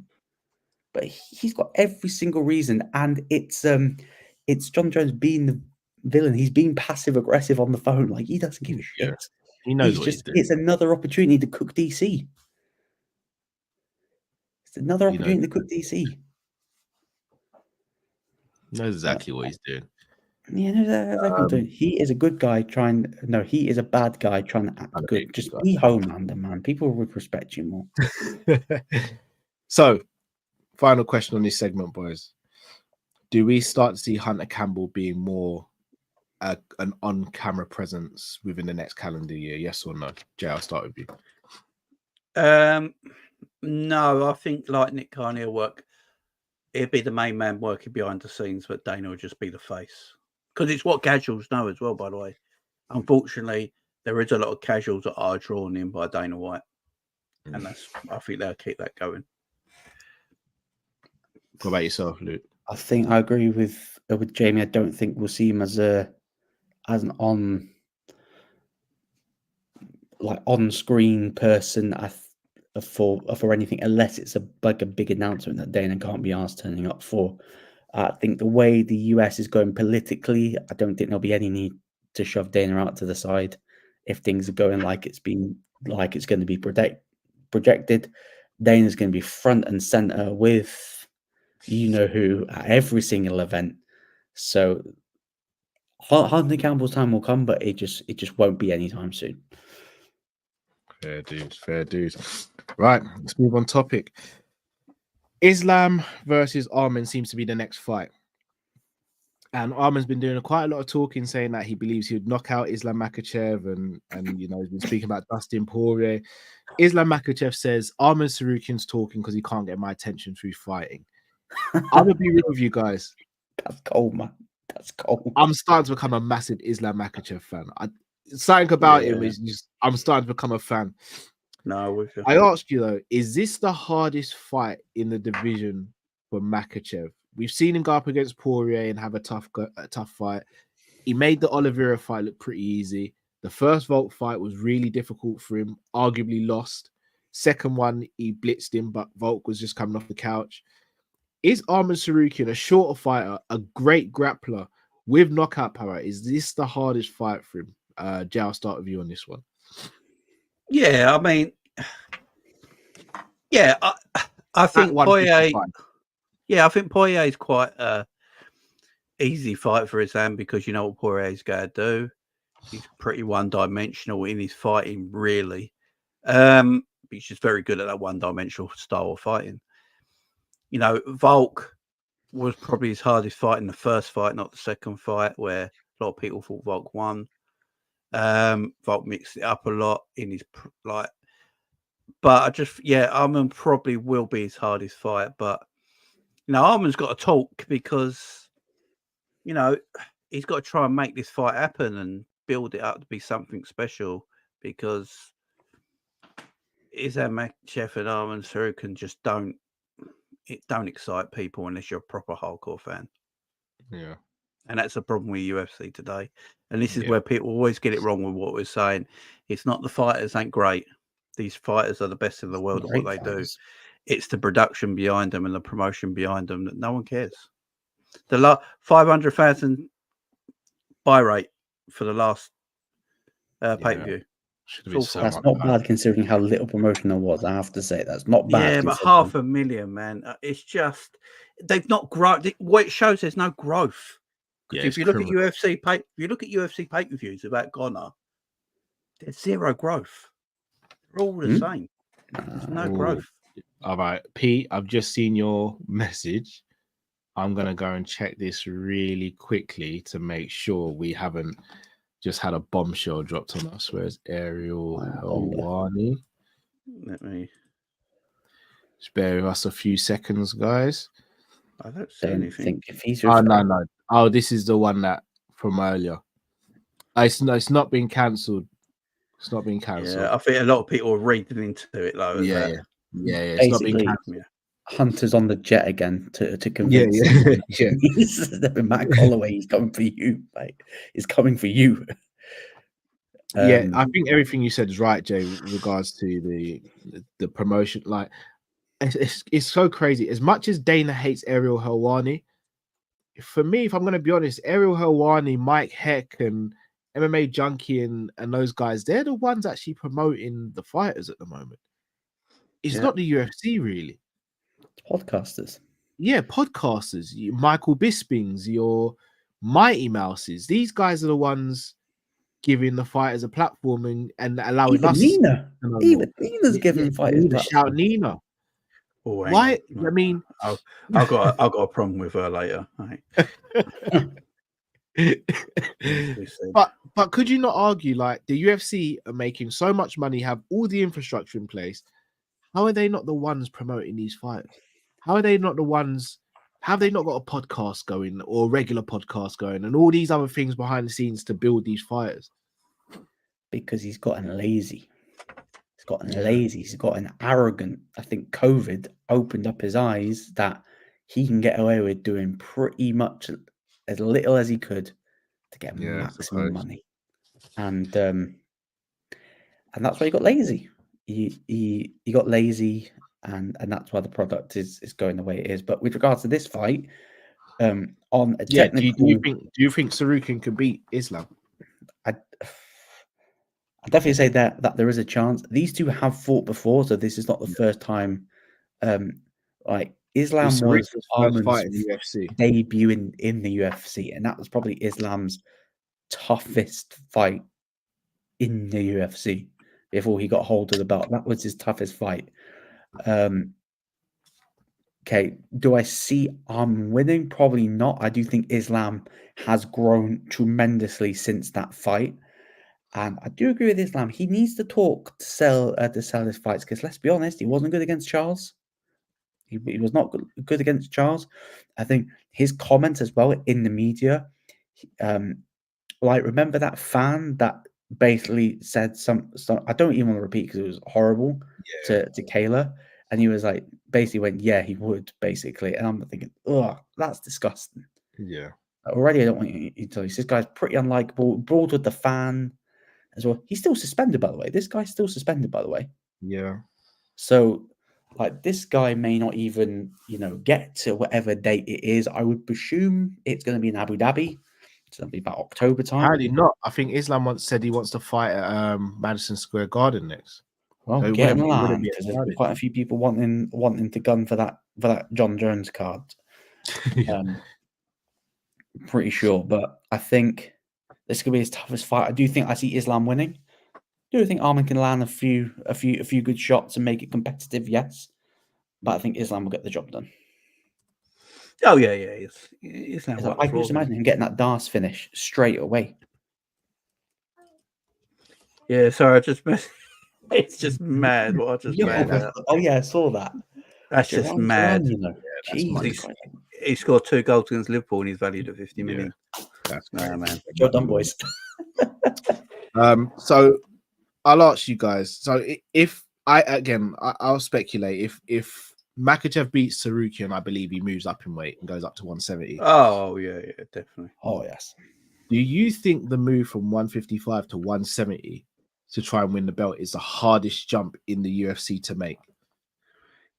But he's got every single reason, and it's John Jones being the villain. He's being passive aggressive on the phone, like he doesn't give a shit. He knows what he's doing. It's another opportunity to cook DC. It's another opportunity to cook DC. Knows exactly what he's doing. Yeah, knows doing. He is a good guy he is a bad guy trying to act good. Just be Homelander, man. People would respect you more. So, final question on this segment, boys. Do we start to see Hunter Campbell being more an on-camera presence within the next calendar year? Yes or no? Jay, I'll start with you. No, I think like Nick Carney will work. He'll be the main man working behind the scenes, but Dana will just be the face. Because it's what casuals know as well, by the way. Unfortunately, there is a lot of casuals that are drawn in by Dana White. And I think they'll keep that going. What about yourself, Luke? I think I agree with Jamie. I don't think we'll see him as an on-screen person for anything, unless it's a big announcement that Dana can't be asked turning up for. I think the way the US is going politically, I don't think there'll be any need to shove Dana out to the side if things are going like it's going to be projected. Dana's going to be front and center with who at every single event. So Hunter Campbell's time will come, but it just won't be anytime soon. Fair dues. Right, let's move on topic. Islam versus Arman seems to be the next fight. And Arman's been doing quite a lot of talking, saying that he believes he would knock out Islam Makhachev and he's been speaking about Dustin Poirier. Islam Makhachev says Arman Sarukian's talking because he can't get my attention through fighting. I'm gonna be real with you guys. That's cold, man. That's cold. I'm starting to become a massive Islam Makhachev fan. Something about him Yeah. is just, I'm starting to become a fan. No, with you. I asked you though, is this the hardest fight in the division for Makhachev? We've seen him go up against Poirier and have a tough fight. He made the Oliveira fight look pretty easy. The first Volk fight was really difficult for him, arguably lost. Second one, he blitzed him, but Volk was just coming off the couch. Is Arman Sarukian a shorter fighter, a great grappler with knockout power? Is this the hardest fight for him? Jay, I'll start with you on this one. Yeah, I mean, yeah, I think Poirier. Yeah, I think Poirier is quite a easy fight for Islam because you know what Poirier's going to do. He's pretty one-dimensional in his fighting, really. He's just very good at that one-dimensional style of fighting. You know, Volk was probably his hardest fight in the first fight, not the second fight, where a lot of people thought Volk won. Volk mixed it up a lot in his but Arman probably will be his hardest fight. But you know, Arman's got to talk because you know he's got to try and make this fight happen and build it up to be something special because Islam Makhachev and Arman Sarukian just don't excite people unless you're a proper hardcore fan. Yeah. And that's the problem with UFC today. And this is where people always get it wrong with what we're saying. It's not the fighters ain't great. These fighters are the best in the world at what they do. It's the production behind them and the promotion behind them that no one cares. The 500,000 buy rate for the last pay-per-view. That's not bad considering how little promotion there was. I have to say that's not bad. Yeah, but 500,000, man. It's just they've not grown. What it shows, there's no growth. Yeah, if you look at UFC pay-per-views about Ghana, there's zero growth. They're all the same. There's no growth. All right, Pete, I've just seen your message. I'm gonna go and check this really quickly to make sure we haven't just had a bombshell dropped on us. Where's Ariel Helwani? Let me just bear with us a few seconds, guys. I don't see anything. If he's no. Oh, this is the one that from earlier. It's not been cancelled. It's not been cancelled. Yeah, I think a lot of people are reading into it though. Yeah. It's not been cancelled. Hunter's on the jet again to convince him. Yeah. He's Matt Holloway. He's coming for you, mate. He's coming for you. Yeah, I think everything you said is right, Jay, with regards to the promotion. Like, it's so crazy. As much as Dana hates Ariel Helwani, for me, if I'm going to be honest, Ariel Helwani, Mike Heck, and MMA Junkie and those guys, they're the ones actually promoting the fighters at the moment. It's not the UFC, really. Podcasters. Yeah, podcasters. Michael Bispings, your Mighty Mouses. These guys are the ones giving the fighters a platform and allowing even us. Even Nina's giving fighters a shout Nina. Oh, why? I mean, I've got a problem with her later. but could you not argue like the UFC are making so much money, have all the infrastructure in place? How are they not the ones promoting these fighters? How are they not the ones? Have they not got a podcast going or a regular podcast going and all these other things behind the scenes to build these fighters? Because he's gotten lazy. He's gotten arrogant. I think COVID opened up his eyes that he can get away with doing pretty much as little as he could to get maximum money. And that's why he got lazy. He got lazy, and that's why the product is going the way it is. But with regards to this fight, on a technical, do you think Sarukian could beat Islam? I definitely say that there is a chance. These two have fought before, so this is not the first time. Like Islam was Arman's debut in the UFC, and that was probably Islam's toughest fight in the UFC before he got hold of the belt. That was his toughest fight. Okay, do I see Arman winning? Probably not. I do think Islam has grown tremendously since that fight. And I do agree with Islam. He needs to talk to sell his fights because let's be honest, he wasn't good against Charles. He was not good against Charles. I think his comments as well in the media, like remember that fan that basically said some I don't even want to repeat because it was horrible to Kayla, and he was like basically went, yeah, he would basically, and I'm thinking, oh, that's disgusting. Yeah. Already, I don't want you to tell you. This guy's pretty unlikable. Brawled with the fan as well. He's still suspended, by the way. This guy's still suspended, by the way. Yeah. So, like, this guy may not even, get to whatever date it is. I would presume it's going to be in Abu Dhabi. It's going to be about October time. Apparently not. I think Islam once said he wants to fight at Madison Square Garden next. Well, So get in line because there's quite a few people wanting to gun for that John Jones card. Pretty sure, but I think this could be his toughest fight. I do think I see Islam winning. I do think Arman can land a few good shots and make it competitive, yes. But I think Islam will get the job done. Oh yeah. I can just imagine him getting that Dars finish straight away. Yeah, sorry, I just missed. It's just mad what I just made. Oh yeah, I saw that. That's just mad. Jeez. He scored 2 goals against Liverpool and he's valued at 50 million. That's great, man. Well done, boys. So I'll ask you guys. So if I'll speculate if Makhachev beats Sarukian, I believe he moves up in weight and goes up to 170. Oh yeah, definitely. Oh yes. Do you think the move from 155 to 170 to try and win the belt is the hardest jump in the UFC to make?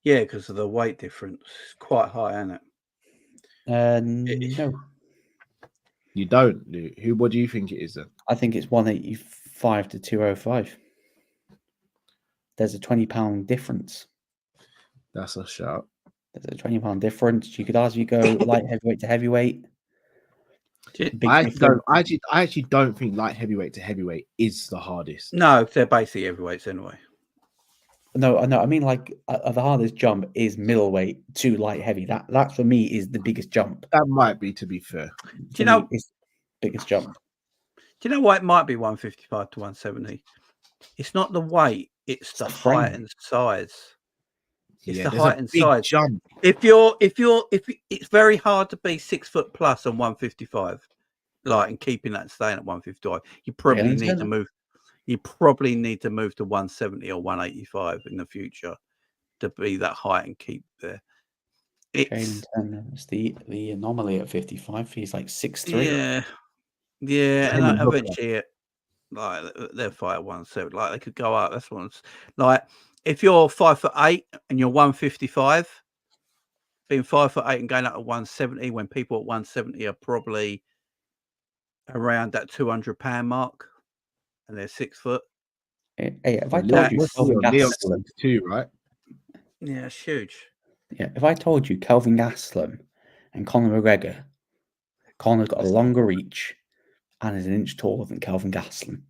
Yeah, because of the weight difference. It's quite high, isn't it? No. You don't, Lou. What do you think it is then? I think it's 185 to 205. There's a 20-pound difference. That's a shout. There's a 20-pound difference. You could argue go light heavyweight to heavyweight. I actually don't think light heavyweight to heavyweight is the hardest. No, they're basically heavyweights anyway. No, I mean like the hardest jump is middleweight to light heavy. That for me is the biggest jump. That might be, to be fair. Do you know it's the biggest jump? Do you know why it might be 155 to 170? It's not the weight; it's the height and size. It's the height and size. Jump. If it's very hard to be 6 foot plus on 155, like and keeping that staying at 155. You probably need to move. You probably need to move to 170 or 185 in the future to be that height and keep there. It's the anomaly at 55. He's like 6'3". Yeah, and eventually, like their fight at 170, like they could go up. That's one. Like if you're 5'8" and you're 155, being 5'8" and going up to 170 when people at 170 are probably around that 200-pound mark. And they're 6 foot. Hey, if I told you Kelvin Gastelum too, right? Yeah, it's huge. Yeah, if I told you Kelvin Gastelum and Conor McGregor, Conor's got a longer reach and is an inch taller than Kelvin Gastelum.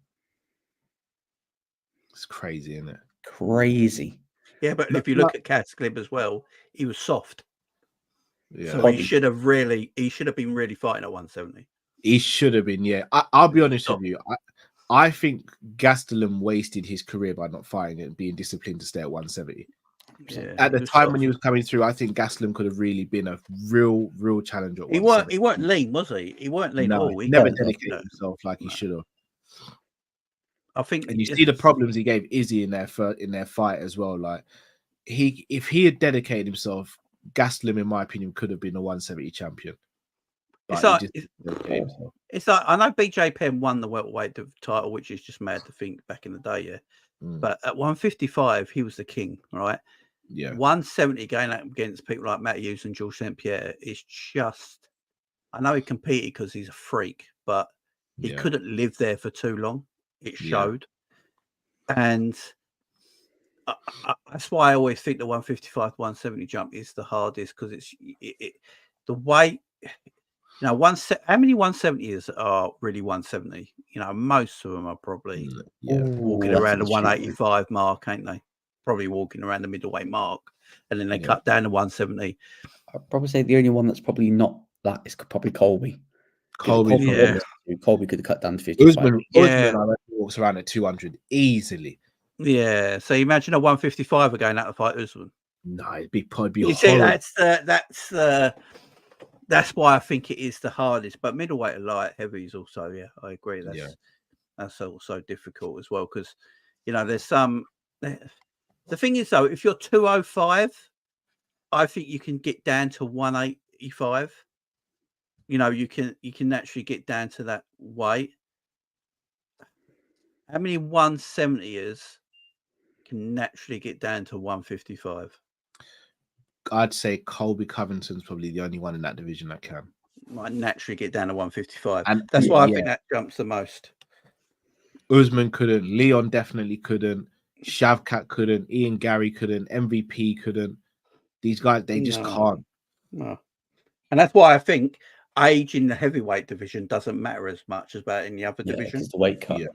It's crazy, isn't it? Crazy. Yeah, but if you look at Gastelum as well, he was soft. Yeah. So he should have been really fighting at 170. He should have been, yeah. I'll be honest with you. I think Gastelum wasted his career by not fighting and being disciplined to stay at 170. Yeah, at the time when he was coming through, I think Gastelum could have really been a real challenger. He weren't lean, was he? He weren't lean at all. He never dedicated himself like he should have. I think, and you see the problems he gave Izzy in their fight as well. Like if he had dedicated himself, Gastelum, in my opinion, could have been a 170 champion. It's like I know BJ Penn won the welterweight title, which is just mad to think back in the day, yeah. But at 155, he was the king, right? Yeah. 170 going up against people like Matt Hughes and Georges St. Pierre is just. I know he competed because he's a freak, but he couldn't live there for too long. It showed, and that's why I always think the 155 to 170 jump is the hardest because it's the weight. Now, how many 170s are really 170? You know, most of them are probably walking around the 185 mark, ain't they? Probably walking around the middleweight mark, and then they cut down to 170. I'd probably say the only one that's probably not that is probably Colby. Colby could have cut down to 55. Usman walks around at 200 easily. Yeah, so imagine a 155 going out to fight Usman. No, it'd be probably You see, horrible. that's why I think it is the hardest. But middleweight and light heavy is also, yeah, I agree. That's also difficult as well because, you know, there's some. The thing is though, if you're 205, I think you can get down to 185. You know, you can naturally get down to that weight. How many 170ers can naturally get down to 155? I'd say Colby Covington's probably the only one in that division that can. Might naturally get down to 155. And that's why I think that jumps the most. Usman couldn't. Leon definitely couldn't. Shavkat couldn't. Ian Gary couldn't. MVP couldn't. These guys, they just can't. No. And that's why I think age in the heavyweight division doesn't matter as much as about in the other division. It's the weight cut. Yeah.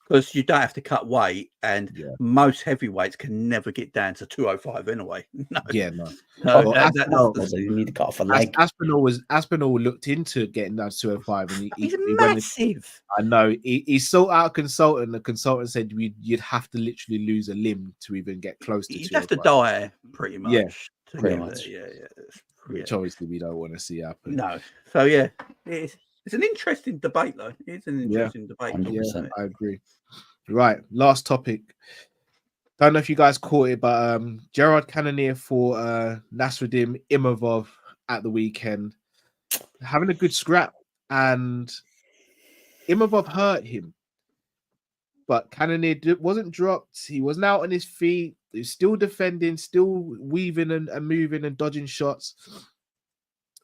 Because you don't have to cut weight, and most heavyweights can never get down to 205 anyway. No. Yeah, no. You need to cut off a leg. Aspinall looked into getting down to 205, and he's massive. I know. He sought out a consultant. The consultant said you'd have to literally lose a limb to even get close to. You'd have to die pretty much. Yeah, pretty much. Yeah. Which obviously we don't want to see happen. No. So yeah, it's an interesting debate though. It's an interesting debate. 100%. I agree. Right, last topic. Don't know if you guys caught it, but Gerard Cannonier for Nasruddin Imavov at the weekend, having a good scrap, and Imavov hurt him, but Cannonier wasn't dropped. He wasn't out on his feet. He was still defending, still weaving and moving and dodging shots.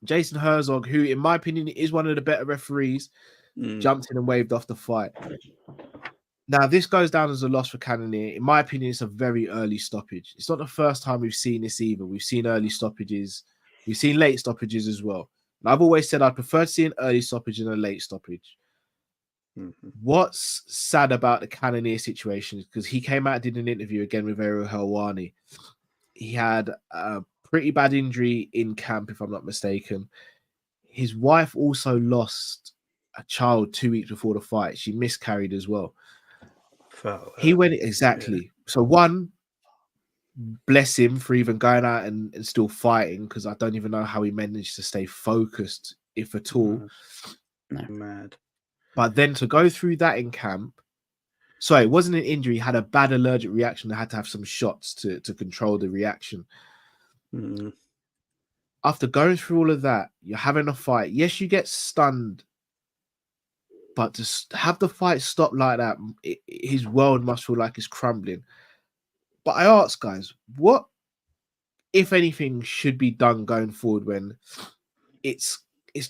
Jason Herzog, who in my opinion is one of the better referees, jumped in and waved off the fight. Now, this goes down as a loss for Cannonier. In my opinion, it's a very early stoppage. It's not the first time we've seen this either. We've seen early stoppages. We've seen late stoppages as well. And I've always said I'd prefer to see an early stoppage than a late stoppage. Mm-hmm. What's sad about the Cannonier situation is because he came out and did an interview again with Ariel Helwani. He had a pretty bad injury in camp, if I'm not mistaken. His wife also lost a child 2 weeks before the fight. She miscarried as well. He went exactly. Yeah. So one, bless him for even going out and still fighting, because I don't even know how he managed to stay focused, if at all. No. Mad. But then to go through that in camp, sorry, it wasn't an injury. He had a bad allergic reaction. They had to have some shots to control the reaction. Mm. After going through all of that, you're having a fight. Yes, you get stunned. But to have the fight stop like that, his world must feel like it's crumbling. But I ask, guys, what, if anything, should be done going forward when it's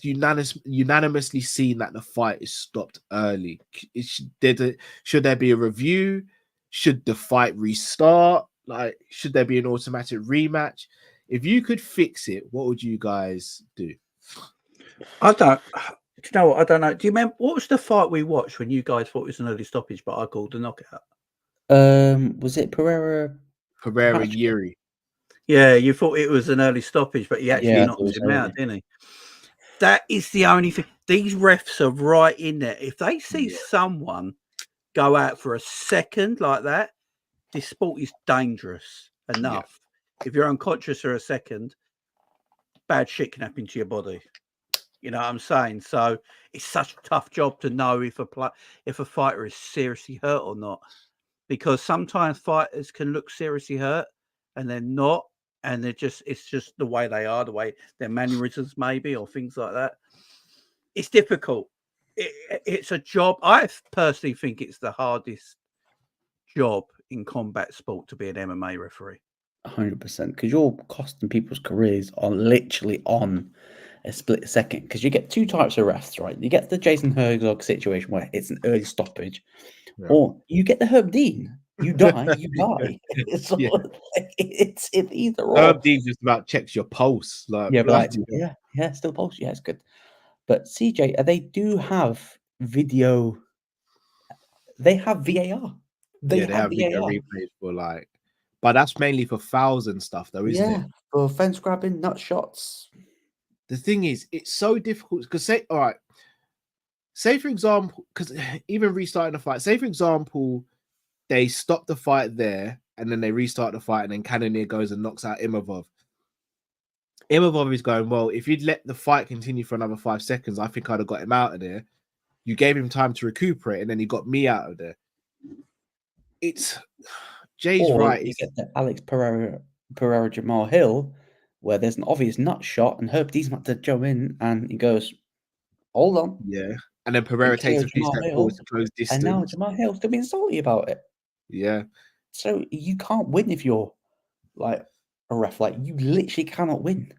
unanimously seen that the fight is stopped early? Should there be a review? Should the fight restart? Like, should there be an automatic rematch? If you could fix it, what would you guys do? Do you know what? I don't know. Do you remember what was the fight we watched when you guys thought it was an early stoppage, but I called a knockout? Was it Pereira Yuri? Yeah, you thought it was an early stoppage, but he actually knocked him out, didn't he? That is the only thing. These refs are right in there. If they see someone go out for a second like that, this sport is dangerous enough. Yeah. If you're unconscious for a second, bad shit can happen to your body. You know what I'm saying? So it's such a tough job to know if a fighter is seriously hurt or not, because sometimes fighters can look seriously hurt and they're not, and it's just the way they are, the way their mannerisms maybe, or things like that. It's difficult. It's a job. I personally think it's the hardest job in combat sport to be an MMA referee. 100%, because you're costing people's careers literally on a split second, because you get two types of refs, right? You get the Jason Herzog situation where it's an early stoppage, or you get the Herb Dean. You die, you die. It's either or. Herb Dean just about checks your pulse. Still pulse. Yeah, it's good. But CJ, they do have video. They have VAR. They have video replays for but that's mainly for fouls and stuff, though, isn't it? For fence grabbing, nut shots. The thing is, it's so difficult because say for example, because even restarting the fight, say for example, they stop the fight there and then they restart the fight, and then Cannonier goes and knocks out Imavov. Imavov is going, well, if you'd let the fight continue for another 5 seconds, I think I'd have got him out of there. You gave him time to recuperate, and then he got me out of there. It's Jay's right. You get the Alex Pereira Jamal Hill, where there's an obvious nut shot, and Herb Dean's about to jump in, and he goes, "Hold on." Yeah, and then Pereira takes a few steps forward to close distance, and now Jamal Hill's still being salty about it. Yeah. So you can't win if you're like a ref. Like, you literally cannot win.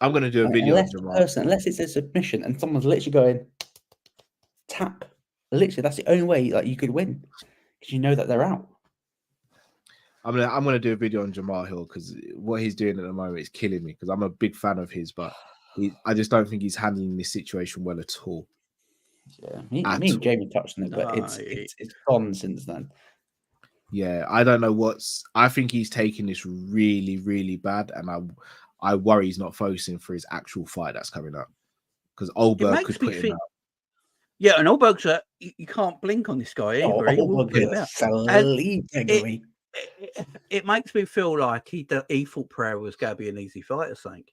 I'm going to do a video unless it's a submission and someone's literally going tap. Literally, that's the only way like you could win, because you know that they're out. I'm gonna do a video on Jamal Hill, because what he's doing at the moment is killing me, because I'm a big fan of his, but I just don't think he's handling this situation well at all. Yeah, me and Jamie touched on it, but it's gone since then. Yeah, I don't know I think he's taking this really, really bad, and I worry he's not focusing for his actual fight that's coming up, because Oldberg could put him out. Yeah, and Oldberg's you can't blink on this guy either. It makes me feel like he thought Pereira was going to be an easy fight or something.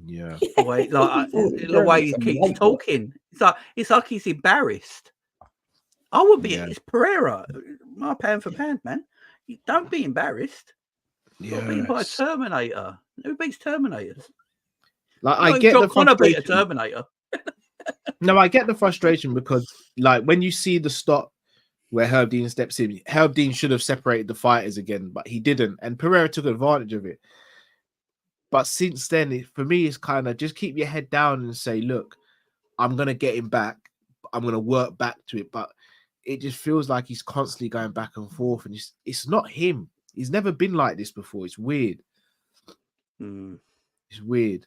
Yeah, the way he keeps talking, it's like he's embarrassed. I would be. It's Pereira, my pound for pound, man. You don't be embarrassed. You're being by a Terminator. Who beats Terminators? Like, I get the frustration. Beat a Terminator. No, I get the frustration, because like when you see the stop where Herb Dean steps in, Herb Dean should have separated the fighters again, but he didn't, and Pereira took advantage of it. But since then, for me, it's kind of just keep your head down and say, look, I'm going to get him back. I'm going to work back to it. But it just feels like he's constantly going back and forth, and it's not him. He's never been like this before. It's weird. It's weird.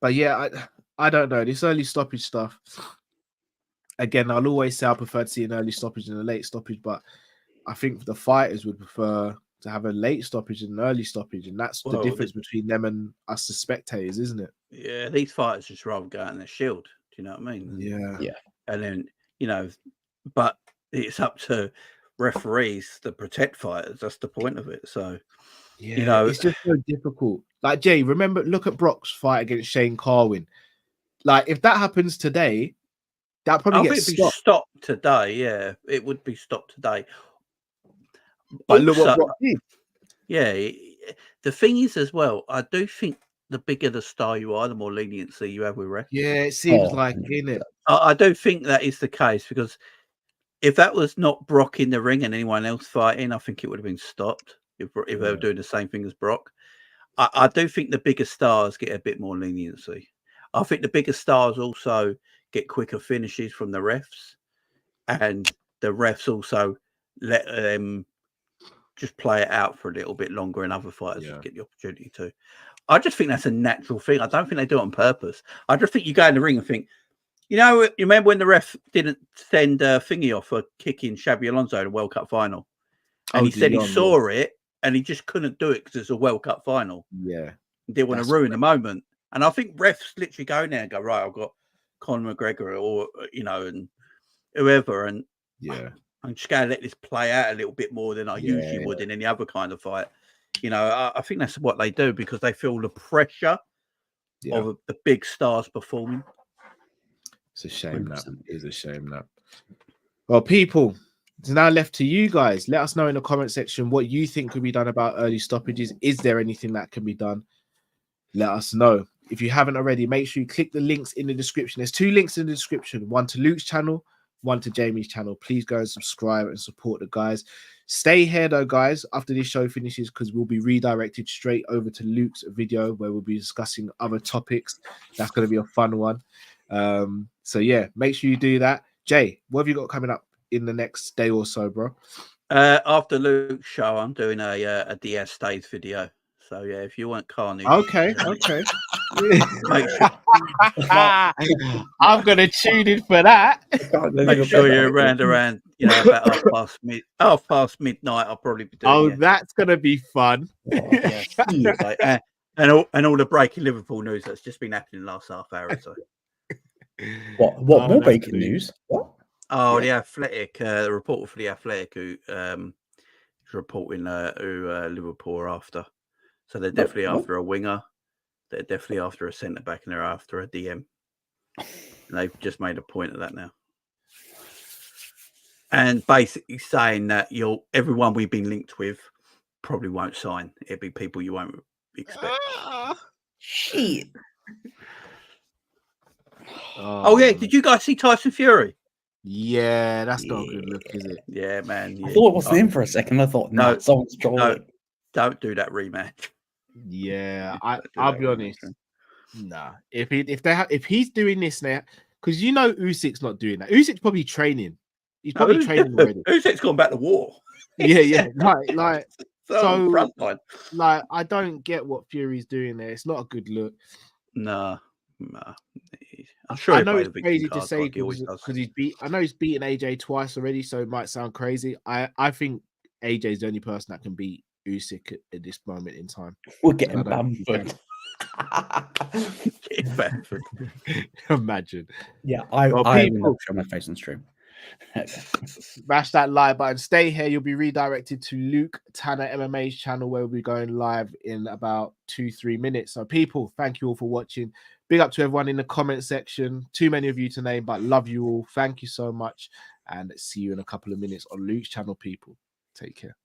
But yeah, I don't know. This early stoppage stuff, again, I'll always say I prefer to see an early stoppage than a late stoppage, but I think the fighters would prefer to have a late stoppage and an early stoppage, and that's the difference between them and us, the spectators, isn't it? Yeah, these fighters just rather go out in their shield. Do you know what I mean? Yeah. And then, but it's up to referees to protect fighters. That's the point of it. So, it's just so difficult. Like, Jay, look at Brock's fight against Shane Carwin. Like, if that happens today, that probably gets stopped today. Yeah, it would be stopped today. But look what Brock did. Yeah, the thing is as well, I do think the bigger the star you are, the more leniency you have with refs. Yeah, it seems like, innit? I do think that is the case, because if that was not Brock in the ring and anyone else fighting, I think it would have been stopped if they were doing the same thing as Brock. I do think the bigger stars get a bit more leniency. I think the bigger stars also get quicker finishes from the refs, and the refs also let them just play it out for a little bit longer, and other fighters get the opportunity to. I just think that's a natural thing. I don't think they do it on purpose. I just think you go in the ring and think, you remember when the ref didn't send Thingy off for kicking Shabby Alonso in the World Cup final? And he said he saw it and he just couldn't do it because it's a World Cup final. Yeah. He didn't want to ruin the moment. And I think refs literally go in there and go, right, I've got Conor McGregor or, and whoever. And I'm just going to let this play out a little bit more than I usually would in any other kind of fight. I think that's what they do, because they feel the pressure of the big stars performing. It's a shame 100%. That. It is a shame that. Well, people, it's now left to you guys. Let us know in the comment section what you think could be done about early stoppages. Is there anything that can be done? Let us know. If you haven't already, make sure you click the links in the description. There's 2 links in the description, one to Luke's channel, one to Jamie's channel. Please go and subscribe and support the guys. Stay here though, guys, after this show finishes, because we'll be redirected straight over to Luke's video where we'll be discussing other topics. That's going to be a fun one. So yeah, make sure you do that. Jay, what have you got coming up in the next day or so, bro? After Luke's show, I'm doing a Diaz Stays video. So yeah, if you want carnage, okay. I'm gonna tune in for that. Make sure you're around, about half past midnight. I'll probably be doing. That's gonna be fun. And all the breaking Liverpool news that's just been happening the last half hour or so. What more breaking news? What? Oh, The Athletic, the reporter for The Athletic, who reporting who Liverpool are after. So they're definitely after a winger. They're definitely after a centre back, and they're after a DM. And they've just made a point of that now. And basically saying that everyone we've been linked with probably won't sign. It'll be people you won't expect. Shit. Oh yeah, did you guys see Tyson Fury? Yeah, that's not a good look, is it? Yeah, man. Yeah. I thought it wasn't in for a second. I thought, no, someone's trolling. Don't do that rematch. Yeah, I'll be honest. Nah, if he's doing this now, because Usyk's not doing that. Usyk's probably training. He's probably training already. Usyk's gone back to war. Yeah, like so front line. Like I don't get what Fury's doing there. It's not a good look. Nah. I'm sure I know it's crazy to say because I know he's beaten AJ twice already, so it might sound crazy. I think AJ's the only person that can beat Usyk at this moment in time. We're getting Bamford. Imagine. Yeah, I will show my face on stream. Smash that like button. Stay here. You'll be redirected to Luke Tanner MMA's channel, where we'll be going live in about 2-3 minutes. So, people, thank you all for watching. Big up to everyone in the comment section. Too many of you to name, but love you all. Thank you so much, and see you in a couple of minutes on Luke's channel. People, take care.